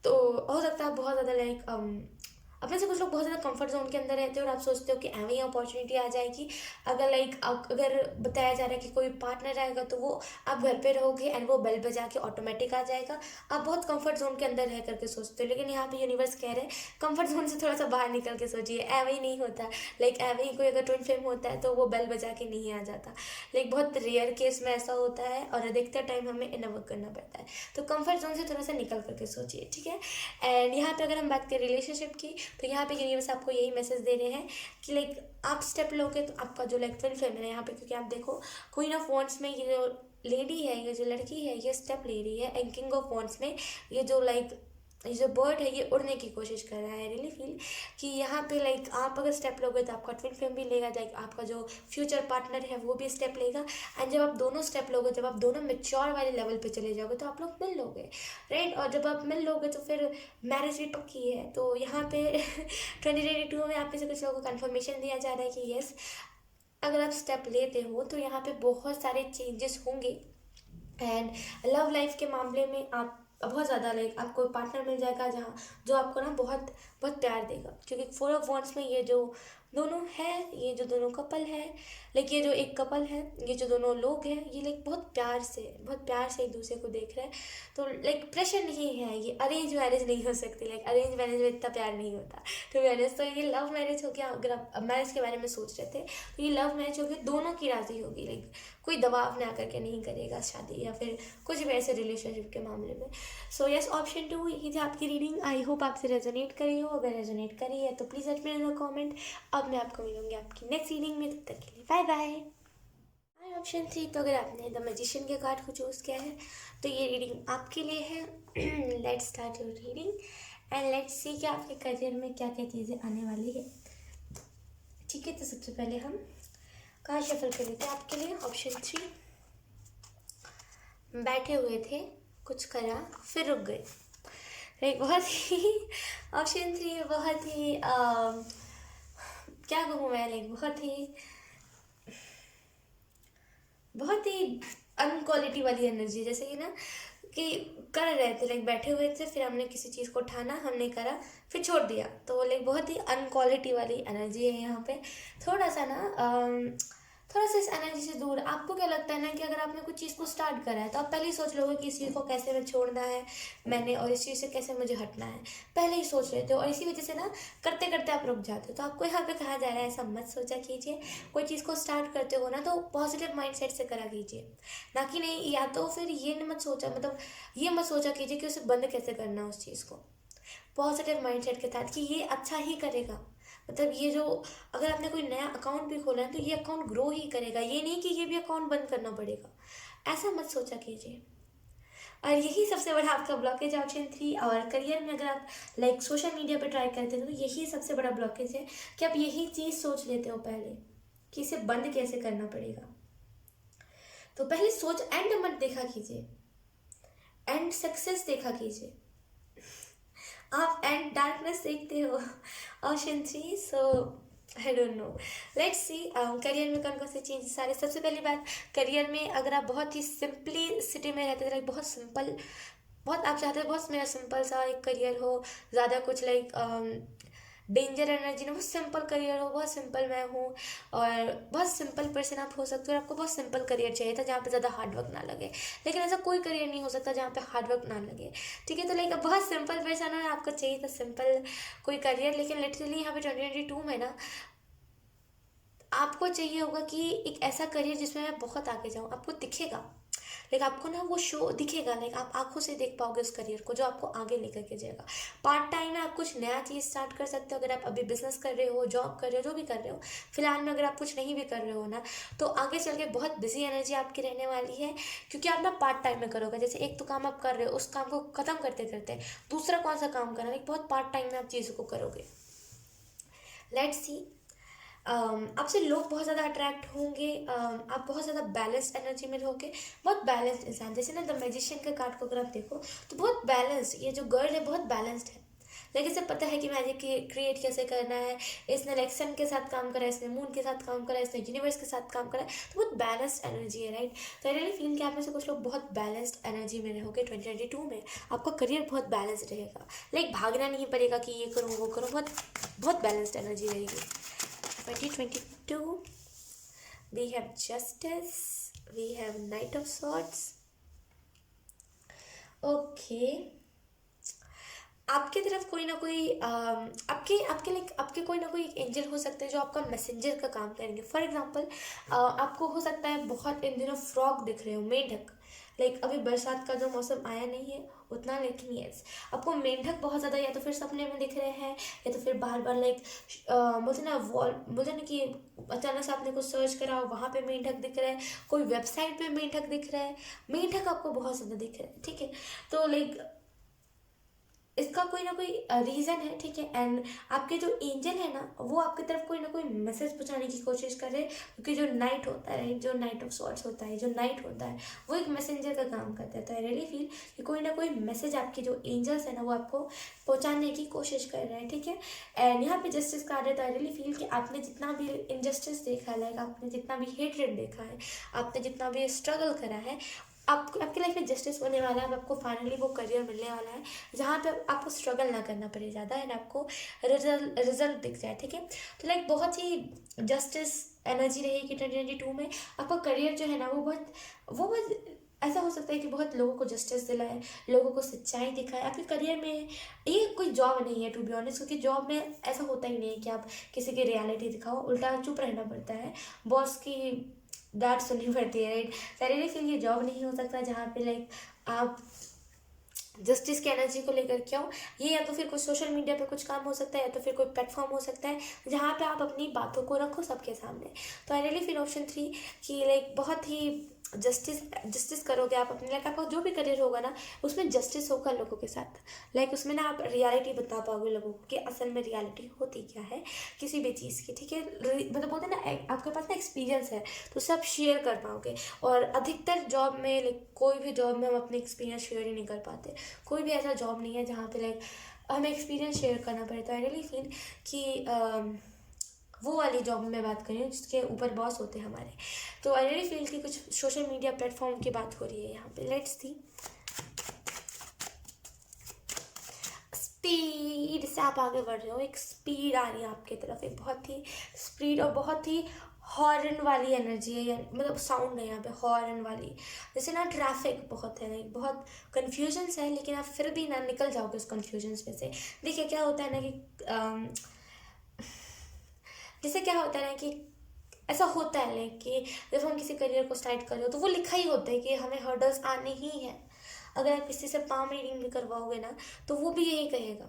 तो हो सकता है बहुत ज़्यादा लाइक अपने से कुछ लोग बहुत ज़्यादा कंफर्ट जोन के अंदर रहते हो और आप सोचते हो कि एवं ही अपॉर्चुनिटी आ जाएगी। अगर लाइक अगर बताया जा रहा है कि कोई पार्टनर आएगा तो वो आप घर पे रहोगे एंड वो बेल बजा के ऑटोमेटिक आ जाएगा। आप बहुत कंफर्ट जोन के अंदर रह करके सोचते हो, लेकिन यहाँ पे यूनिवर्स कह रहे हैं कंफर्ट जोन से थोड़ा सा बाहर निकल के सोचिए। एवं ही नहीं होता, लाइक एवं ही कोई अगर ट्विन फ्लेम होता है तो वो बेल बजा के नहीं आ जाता। लाइक बहुत रेयर केस में ऐसा होता है और अधिकतर टाइम हमें इनर वर्क करना पड़ता है। तो कंफर्ट जोन से थोड़ा सा निकल करके सोचिए, ठीक है। एंड यहाँ पे अगर हम बात करें रिलेशनशिप की, तो यहाँ पे यूनिवर्स आपको यही मैसेज दे रहे हैं कि लाइक आप स्टेप लोगे तो आपका जो लाइक ट्विन फ्लेम है यहाँ पे, क्योंकि आप देखो क्वीन ऑफ वॉन्ड्स में ये जो लेडी है, ये जो लड़की है, ये स्टेप ले रही है एंड किंग ऑफ वॉन्ड्स में ये जो लाइक ये जो बर्ड है ये उड़ने की कोशिश कर रहा है। रियली फील कि यहाँ पे लाइक आप अगर स्टेप लोगे तो आपका ट्विन फ्लेम भी लेगा, लाइक आपका जो फ्यूचर पार्टनर है वो भी स्टेप लेगा एंड जब आप दोनों स्टेप लोगे, जब आप दोनों मेच्योर वाले लेवल पे चले जाओगे तो आप लोग मिल लोगे, राइट। और जब आप मिल लोगे तो फिर मैरिज भी पक्की है। तो यहाँ पे 2022 में आप में से कुछ लोगों को कन्फर्मेशन दिया जा रहा है कि येस, अगर आप स्टेप लेते हो तो यहाँ पे बहुत सारे चेंजेस होंगे एंड लव लाइफ के मामले में आप बहुत ज़्यादा लाइक आपको पार्टनर मिल जाएगा जहाँ जो आपको ना बहुत बहुत प्यार देगा। क्योंकि 4 ऑफ वॉन्ड्स में ये जो दोनों है, ये जो दोनों कपल है, लाइक ये जो एक कपल है, ये जो दोनों लोग हैं, ये लाइक बहुत प्यार से एक दूसरे को देख रहे हैं। तो लाइक प्रेशर नहीं है, ये अरेंज मैरिज नहीं हो सकती। लाइक अरेंज मैरिज में इतना प्यार नहीं होता टू बी ऑनेस्ट। तो ये लव मैरिज हो गया। अगर आप मैरिज के बारे में सोच रहे थे तो ये लव मैरिज हो गया, दोनों की राज़ी होगी। लाइक कोई दबाव में आकर के नहीं करेगा शादी या फिर कुछ भी ऐसे रिलेशनशिप के मामले में। सो यस, ऑप्शन 2 ये थी आपकी रीडिंग। आई होप आपसे रेजोनेट करी हो। अगर रेजोनेट करी है तो please let me know in the comment. अब मैं आपको मिलूंगी आपकी नेक्स्ट रीडिंग में, तब तक के लिए बाय बाय। ऑप्शन 3, तो अगर आपने द मैजिशियन के कार्ड को चूज़ किया है तो ये रीडिंग आपके लिए है। Let's start your reading and let's see कि आपके करियर में क्या क्या चीज़ें आने वाली है, ठीक है। तो सबसे पहले हम कार्ड शफल कर लेते हैं आपके लिए। ऑप्शन 3, बैठे हुए थे, कुछ करा फिर रुक गए। लाइक बहुत ही ऑप्शन 3 बहुत ही क्या कहूँ मैं, लाइक बहुत ही अनक्वालिटी वाली एनर्जी। जैसे कि ना कि कर रहे थे, लाइक बैठे हुए थे, फिर हमने किसी चीज़ को ठाना, हमने करा, फिर छोड़ दिया। तो लाइक बहुत ही अनक्वालिटी वाली एनर्जी है यहाँ पे। थोड़ा सा ना थोड़ा सा इस एनर्जी से दूर। आपको क्या लगता है ना कि अगर आपने कुछ चीज़ को स्टार्ट करा है तो आप पहले ही सोच लोगे कि इस चीज़ को कैसे मैं छोड़ना है मैंने, और इस चीज़ से कैसे मुझे हटना है, पहले ही सोच लेते हो और इसी वजह से ना करते करते आप रुक जाते हो। तो आपको यहाँ पे कहा जा रहा है ऐसा मत सोचा कीजिए। कोई चीज़ को स्टार्ट करते हो ना तो पॉजिटिव माइंडसेट से करा कीजिए, ना कि नहीं या तो फिर ये मत सोचा, मतलब ये मत सोचा कीजिए कि उसे बंद कैसे करना उस चीज़ को। पॉजिटिव माइंडसेट के साथ कि ये अच्छा ही करेगा, मतलब ये जो, अगर आपने कोई नया अकाउंट भी खोला है तो ये अकाउंट ग्रो ही करेगा, ये नहीं कि ये भी अकाउंट बंद करना पड़ेगा, ऐसा मत सोचा कीजिए। और यही सबसे बड़ा आपका ब्लॉकेज है ऑप्शन 3। और करियर में अगर आप लाइक सोशल मीडिया पे ट्राई करते हो तो यही सबसे बड़ा ब्लॉकेज है कि आप यही चीज़ सोच लेते हो पहले कि इसे बंद कैसे करना पड़ेगा। तो पहले सोच एंड मत देखा कीजिए, एंड सक्सेस देखा कीजिए, आप एंड डार्कनेस देखते हो option 3। So I don't know, let's see career में कौन कौन से चेंजेस आ रहे। सबसे पहली बात, करियर में अगर आप बहुत ही सिंपली सिटी में रहते थे, लाइक बहुत सिंपल, बहुत आप चाहते हो बहुत मेरा सिंपल सा एक करियर हो, ज़्यादा कुछ लाइक डेंजर एनर्जी ना, बहुत सिंपल करियर हो, बहुत सिंपल मैं हूँ और बहुत सिंपल पर्सन आप हो सकते हो, और आपको बहुत सिंपल करियर चाहिए था जहाँ पे ज़्यादा हार्ड वर्क ना लगे। लेकिन ऐसा कोई करियर नहीं हो सकता जहाँ पे हार्ड वर्क ना लगे, ठीक है। तो लाइक बहुत सिंपल पर्सन है, आपको चाहिए था सिंपल कोई करियर। लेकिन लिटरली यहाँ पे 2022 में ना आपको चाहिए होगा कि एक ऐसा करियर जिसमें मैं बहुत आगे जाऊँ, आपको दिखेगा, लाइक आपको ना वो शो दिखेगा, लाइक आप आंखों से देख पाओगे उस करियर को जो आपको आगे लेकर के जाएगा। पार्ट टाइम में आप कुछ नया चीज़ स्टार्ट कर सकते हो, अगर आप अभी बिजनेस कर रहे हो, जॉब कर रहे हो, जो भी कर रहे हो। फिलहाल में अगर आप कुछ नहीं भी कर रहे हो ना, तो आगे चल के बहुत बिजी एनर्जी आपकी रहने वाली है, क्योंकि आप ना पार्ट टाइम में करोगे। जैसे एक तो काम आप कर रहे हो, उस काम को खत्म करते करते दूसरा कौन सा काम करना है, लाइक बहुत पार्ट टाइम में आप चीज़ों को करोगे। लेट्स सी, आपसे लोग बहुत ज़्यादा अट्रैक्ट होंगे, आप बहुत ज़्यादा बैलेंस्ड एनर्जी में रहोगे, बहुत बैलेंस्ड इंसान। जैसे ना द मैजिशियन के कार्ड को अगर आप देखो तो बहुत बैलेंस्ड, ये जो गर्ल है बहुत बैलेंस्ड है, लेकिन इसे पता है कि मैजिक क्रिएट कैसे करना है। इसने लाइक सन के साथ काम करा है, इसने मून के साथ काम करा है, इसने यूनिवर्स के साथ काम करा है, तो बहुत बैलेंस्ड एनर्जी है, राइट। तो आई रियली फील कि आप में से कुछ लोग बहुत बैलेंस्ड एनर्जी में रहोगे 2022 में। आपका करियर बहुत बैलेंस्ड रहेगा, लाइक भागना नहीं पड़ेगा कि ये करूँ वो करूँ, बहुत बहुत बैलेंस्ड एनर्जी रहेगी। 2022, we have justice, we have knight of swords. Okay, आपके तरफ कोई ना कोई आपके आपके लाइक आपके कोई ना कोई एक एंजल हो सकता है जो आपका मैसेंजर का काम करेंगे। फॉर एग्जांपल आपको हो सकता है बहुत इन दिनों फ्रॉग दिख रहे हो, मेंढक, लाइक अभी बरसात का जो मौसम आया नहीं है उतना, लेकिन यस आपको मेंढक बहुत ज़्यादा या तो फिर सपने में दिख रहे हैं, या तो फिर बार बार लाइक बोलते ना वॉल, बोलते ना कि अचानक से आपने कुछ सर्च करा हो वहाँ पे मेंढक दिख रहा है, कोई वेबसाइट पे मेंढक दिख रहा है, मेंढक आपको बहुत ज़्यादा दिख रहा है, ठीक है। तो लाइक इसका कोई ना कोई रीज़न है, ठीक है। एंड आपके जो एंजल है ना वो आपकी तरफ कोई ना कोई मैसेज पहुंचाने की कोशिश कर रहे हैं, क्योंकि जो नाइट होता है, जो नाइट ऑफ सॉर्ट्स होता है, जो नाइट होता है, वो एक मैसेंजर का काम करता है। तो आई रियली फील कि कोई ना कोई मैसेज आपके जो एंजल्स है ना वो आपको पहुंचाने की कोशिश कर रहे हैं, ठीक है। एंड यहाँ पे जस्टिस कार्ड है, तो आई रियली फील कि आपने जितना भी इनजस्टिस देखा है, लाइक आपने जितना भी हेटरेट देखा है, आपने जितना भी स्ट्रगल करा है, आपको आपकी लाइफ में जस्टिस होने वाला है। आपको फाइनली वो करियर मिलने वाला है जहाँ पे आपको स्ट्रगल ना करना पड़े ज़्यादा, एंड आपको रिजल्ट दिख जाए, ठीक है। तो लाइक बहुत ही जस्टिस एनर्जी रहेगी 2022 में। आपका करियर जो है ना वो बहुत ऐसा हो सकता है कि बहुत लोगों को जस्टिस दिलाए, लोगों को सच्चाई दिखाए आपके करियर में। ये कोई जॉब नहीं है टू बी ऑनेस्ट, क्योंकि जॉब में ऐसा होता ही नहीं है कि आप किसी की रियलिटी दिखाओ, उल्टा चुप रहना पड़ता है, बॉस की डांट सुननी पड़ती है, राइट। सैलरी के लिए जॉब नहीं हो सकता जहाँ पे लाइक आप जस्टिस की एनर्जी को लेकर क्यों, ये या तो फिर कुछ सोशल मीडिया पे कुछ काम हो सकता है, या तो फिर कोई प्लेटफॉर्म हो सकता है जहाँ पे आप अपनी बातों को रखो सबके सामने। तो आई रियली फील ऑप्शन 3 कि लाइक बहुत ही जस्टिस करोगे आप अपने, लाइक आपका जो भी करियर होगा ना उसमें जस्टिस होगा लोगों के साथ, लाइक उसमें ना आप रियलिटी बता पाओगे लोगों को कि असल में रियलिटी होती क्या है किसी भी चीज़ की, ठीक है। मतलब बोलते हैं ना आपके पास ना एक्सपीरियंस है तो उसे आप शेयर कर पाओगे। और अधिकतर जॉब में लाइक कोई भी जॉब में हम अपने एक्सपीरियंस शेयर ही नहीं कर पाते, कोई भी ऐसा जॉब नहीं है जहाँ पे लाइक हमें एक्सपीरियंस शेयर करना पड़े। तो आई रियली फील कि वो वाली जॉब में बात करें जिसके ऊपर बॉस होते हैं हमारे। तो आई रियली फील कि कुछ सोशल मीडिया प्लेटफॉर्म की बात हो रही है यहाँ पे। लेट्स सी, स्पीड से आप आगे बढ़ रहे हो, एक स्पीड आ रही है आपकी तरफ, एक बहुत ही स्पीड और बहुत ही हॉर्न वाली एनर्जी है, मतलब साउंड है यहाँ पे हॉर्न वाली। जैसे ना ट्रैफिक बहुत है, लाइक बहुत कन्फ्यूजन्स है, लेकिन आप फिर भी ना निकल जाओगे उस कन्फ्यूजन्स में से। देखिए क्या होता है ना कि जैसे क्या होता है ना कि ऐसा होता है लाइक कि जब हम किसी करियर को स्टार्ट कर रहे हो तो वो लिखा ही होता है कि हमें हर्डल्स आने ही हैं। अगर आप किसी से पाम रीडिंग भी करवाओगे ना तो वो भी यही कहेगा,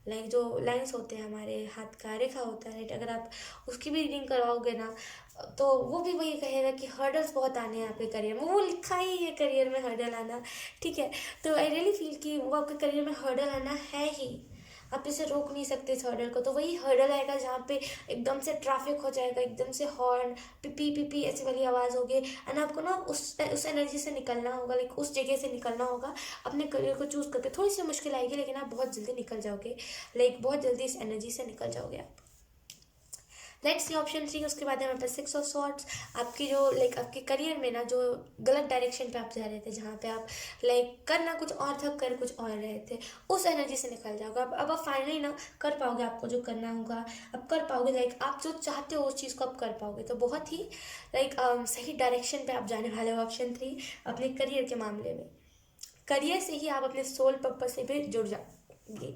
लाइक जो लाइंस होते हैं हमारे हाथ का, रेखा होता है, राइट, अगर आप उसकी भी रीडिंग करवाओगे ना तो वो भी वही कहेगा कि हर्डल्स बहुत आने हैं आपके करियर में। वो लिखा ही है करियर में हर्डल आना, ठीक है। तो आई रियली फील कि वो आपके करियर में हर्डल आना है ही, आप इसे रोक नहीं सकते इस हर्डल को। तो वही हर्डल आएगा जहाँ पे एकदम से ट्रैफिक हो जाएगा, एकदम से हॉर्न, पिपी पिपी ऐसी वाली आवाज़ होगी, एंड आपको ना उस एनर्जी से निकलना होगा, लाइक उस जगह से निकलना होगा। अपने करियर को चूज़ करके थोड़ी सी मुश्किल आएगी, लेकिन आप बहुत जल्दी निकल जाओगे, लाइक बहुत जल्दी इस एनर्जी से निकल जाओगे आप। Let's see option 3। उसके बाद हमारे पास 6 ऑफ स्वॉर्ड्स। आपकी जो लाइक आपके करियर में ना जो गलत डायरेक्शन पे आप जा रहे थे, जहाँ पे आप लाइक करना कुछ और था, कर कुछ और रहे थे, उस एनर्जी से निकल जाओगे अब आप फाइनली ना कर पाओगे आपको जो करना होगा, अब कर पाओगे, लाइक आप जो चाहते हो उस चीज़ को आप कर पाओगे। तो बहुत ही लाइक सही डायरेक्शन पे आप जाने वाले हो ऑप्शन 3 अपने करियर के मामले में। करियर से ही आप अपने सोल पर्पस से भी जुड़ जाओगे।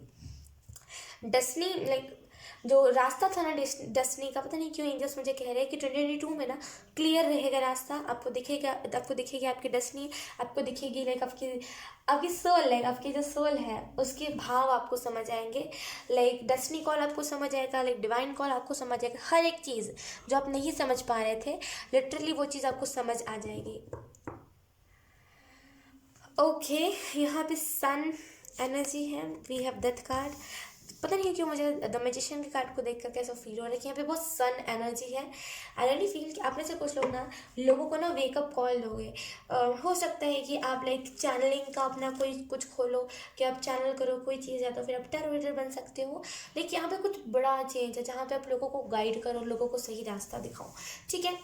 डेस्टिनी लाइक जो रास्ता था ना डेस्टिनी का, पता नहीं क्यों एंजल्स मुझे कह रहे हैं कि 2022 में ना क्लियर रहेगा रास्ता, आपको दिखेगा, आपको दिखेगी आपकी डेस्टिनी, आपको दिखेगी लाइक आपकी सोल, लाइक आपकी जो सोल है उसके भाव आपको समझ आएंगे, लाइक डेस्टिनी कॉल आपको समझ आएगा, लाइक डिवाइन कॉल आपको समझ आएगा। हर एक चीज़ जो आप नहीं समझ पा रहे थे, लिटरली वो चीज़ आपको समझ आ जाएगी। ओके, यहाँ पे सन एनर्जी है, वी हैव डेथ कार्ड। पता नहीं क्यों मुझे द मैजिशियन के कार्ड को देखकर कैसा फील हो रहा है कि यहाँ पे बहुत सन एनर्जी है। आई रियली फील कि आप में से कुछ लोग ना लोगों को ना वेकअप कॉल दोगे। हो सकता है कि आप लाइक चैनलिंग का अपना कोई कुछ खोलो कि आप चैनल करो कोई चीज़, या तो फिर आप टैरोट बन सकते हो। लेकिन यहाँ पे कुछ बड़ा चेंज है जहाँ पे आप लोगों को गाइड करो, लोगों को सही रास्ता दिखाओ, ठीक है।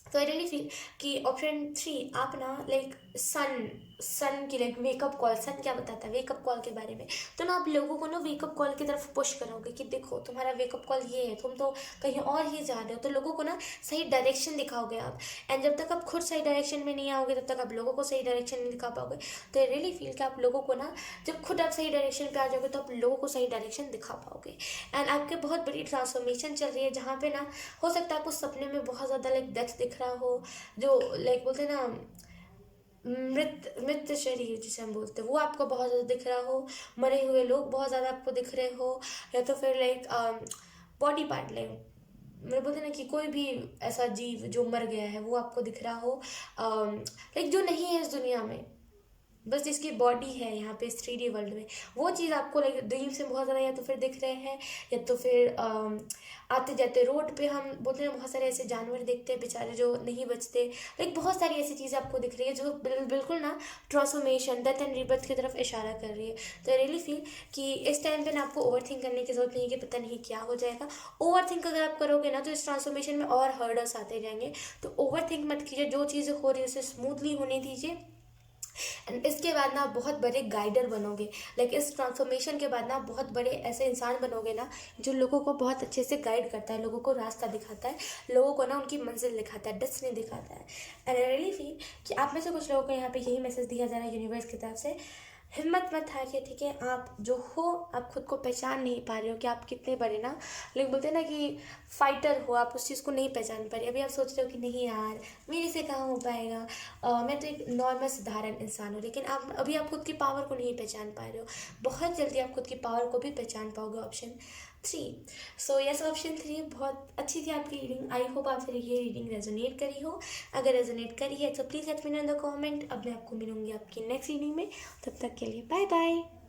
तो आई रियली फील कि ऑप्शन 3 आप ना लाइक सन की लाइक वेकअप कॉल, सन क्या बताता है वेकअप कॉल के बारे में, तो ना आप लोगों को ना वेकअप कॉल की तरफ पुश करोगे कि देखो तुम्हारा वेकअप कॉल ये है, तुम तो कहीं और ही जा रहे हो, तो लोगों को ना सही डायरेक्शन दिखाओगे आप। एंड जब तक आप खुद सही डायरेक्शन में नहीं आओगे तब तक आप लोगों को सही डायरेक्शन नहीं दिखा पाओगे। तो आई रियली फील कि आप लोगों को ना जब खुद आप सही डायरेक्शन पे आ जाओगे तो आप लोगों को सही डायरेक्शन दिखा पाओगे। एंड आपके बहुत बड़ी ट्रांसफॉर्मेशन चल रही है जहाँ पे ना हो सकता है आपको सपने में बहुत ज़्यादा लाइक डेथ दिख रहा हो, जो लाइक बोलते हैं ना मृत शरीर जिसे हम बोलते हैं, वो आपको बहुत ज़्यादा दिख रहा हो, मरे हुए लोग बहुत ज़्यादा आपको दिख रहे हो, या तो फिर लाइक बॉडी पार्ट लाइक मेरे बोलते हैं ना कि कोई भी ऐसा जीव जो मर गया है वो आपको दिख रहा हो, लाइक जो नहीं है इस दुनिया में, बस जिसकी बॉडी है यहाँ पे इस 3D वर्ल्ड में, वो चीज़ आपको लाइक ड्रीम से बहुत ज़्यादा या तो फिर दिख रहे हैं, या तो फिर आते जाते रोड पे हम बोलते हैं बहुत सारे ऐसे जानवर देखते हैं बेचारे जो नहीं बचते, लाइक बहुत सारी ऐसी चीज़ें आपको दिख रही है जो बिल्कुल ना ट्रांसफॉर्मेशन, डेथ एंड रीबर्थ की तरफ इशारा कर रही है। तो आई रियली फील कि इस टाइम पे ना आपको ओवर थिंक करने की जरूरत नहीं है कि पता नहीं क्या हो जाएगा। ओवर थिंक अगर आप करोगे ना तो इस ट्रांसफॉर्मेशन में और हर्डल्स आते जाएंगे। तो ओवर थिंक मत कीजिए, जो चीज़ें हो रही है उसे स्मूथली होने दीजिए। एंड इसके बाद ना आप बहुत बड़े गाइडर बनोगे, लाइक इस ट्रांसफॉर्मेशन के बाद ना आप बहुत बड़े ऐसे इंसान बनोगे ना जो लोगों को बहुत अच्छे से गाइड करता है, लोगों को रास्ता दिखाता है, लोगों को ना उनकी मंजिल दिखाता है, डेस्टिनी दिखाता है। एंड आई रियली फील कि आप में से कुछ लोगों को यहाँ पे यही मैसेज दिया जा रहा है यूनिवर्स की तरफ से, हिम्मत मत हारिए, ठीक है। आप जो हो आप खुद को पहचान नहीं पा रहे हो कि आप कितने बड़े ना, लोग बोलते हैं ना कि फाइटर हो, आप उस चीज़ को नहीं पहचान पा रहे। अभी आप सोच रहे हो कि नहीं यार मेरे से कहाँ हो पाएगा, मैं तो एक नॉर्मल साधारण इंसान हूँ, लेकिन आप अभी आप खुद की पावर को नहीं पहचान पा रहे हो। बहुत जल्दी आप खुद की पावर को भी पहचान पाओगे ऑप्शन 3। सो यस, ऑप्शन 3 बहुत अच्छी थी आपकी रीडिंग। आई होप आपसे ये रीडिंग रेजोनेट करी हो। अगर रेजोनेट करी है तो please let me know in the comment. अब मैं आपको मिलूंगी आपकी नेक्स्ट रीडिंग में, तब तक के लिए बाय बाय।